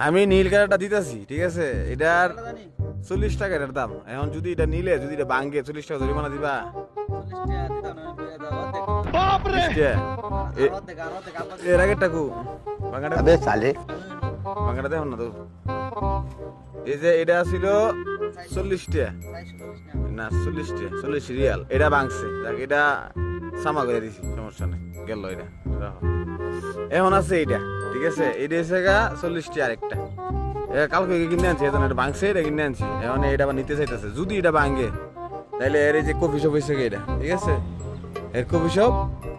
আমি নীল কালারটা দিতেছি, ঠিক আছে? এটার 40 টাকা এটার দাম। এখন যদি এটা নিলে, যদি এটা ভাঙ্গে 40 টাকা জরিমানা দিবা? 30 টাকা। এর আগের টাকু ভাঙ্গাটা, अबे साले ভাঙ্গাটা দেখুন না তো। এই যে এটা ছিল 40 টাকা না, 40 টাকা, 40 রিয়াল। এটা ভাঙছে, দেখ এটা সামা করে দিছি, সমস্যা নেই, গেল এটা। রাখো। এখন আছে এইটা, ঠিক আছে? এটা এসে গা 40 টাকা আরেকটা। কালকে কিনে আনছি, এখন এটা ভাঙছে, এটা কিনে আনছি। এখন এটা আবার নিতে চাইতেছে। যদি এটা ভাঙে তাহলে এর এই যে কফি শপ হয়েছে এটা, ঠিক আছে? এর কফি শপ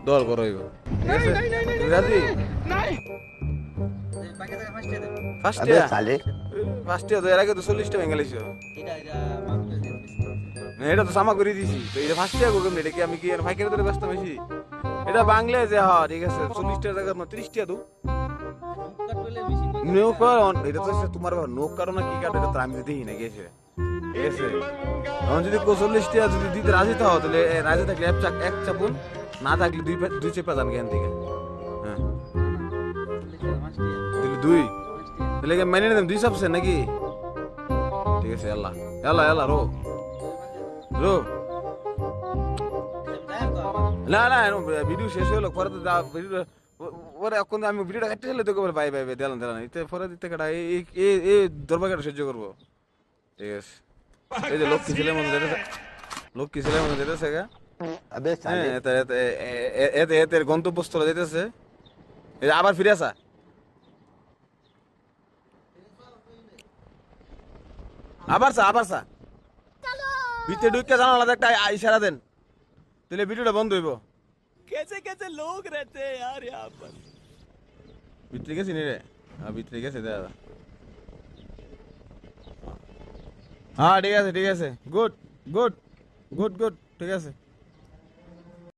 দল করো, ঠিক আছে? তুমি রাজি? ফার্স্ট अबे ইয়ার, साले ফার্স্ট ইয়ার তো এর আগে তো 40 টাকা ভেঙে লাইছো। এটা তো সামা করে দিছি, তো এটা ফার্স্ট ইয়ার করবেন। এটা কি আমি কি আর ফাইকারে ধরে ব্যস্ত বেশি? এটা বাংলা যে হ্যাঁ ঠিক আছে, 40 টাকা জায়গা না 30 টাকা তো নৌকা। এটা তো তোমার নৌকা কারো না কি কাটো, এটা তো আমি দেখি না গেছে, ঠিক আছে? এখন যদি 40 টাকা যদি দিতে রাজি থাও, তাহলে রাজি থাকলে এক চাপুন, না থাকলে দুই চেপা যান এখান থেকে। হ্যাঁ দিলে দুই, তাহলে কি মেনে নিলাম 2 চাপছে নাকি? ঠিক আছে, এল্লা এল্লা এল্লা রো রো। না না, ভিডিও শেষ হলো পরে তো ভিডিও ওরে এখন আমি ভিডিওটা কাটতে চাইলে তোকে বলে বাই বাই বাই দিলাম দিলাম, এতে পরে দিতে কাটা এই দরবার কাটা সহ্য করবো, ঠিক আছে? এই যে লক্ষ্মী ছেলের মধ্যে যেতেছে, লক্ষ্মী ছেলের মধ্যে যেতেছে গা। अबे হ্যাঁ, साले এতে এতে এতে এতে গন্তব্যস্থলে যেতেছে। এই যে আবার ফিরে আসা, আবার সা ভিতরে ঢুকে জানালা একটা ইশারা দেন, তাহলে ভিডিওটা বন্ধ হইব। कैसे कैसे लोग रहते हैं यार यहाँ पर। ভিতরে গেছি নি রে? হ্যাঁ ভিতরে গেছে দাদা। হ্যাঁ ঠিক আছে ঠিক আছে, গুড গুড গুড গুড, ঠিক আছে।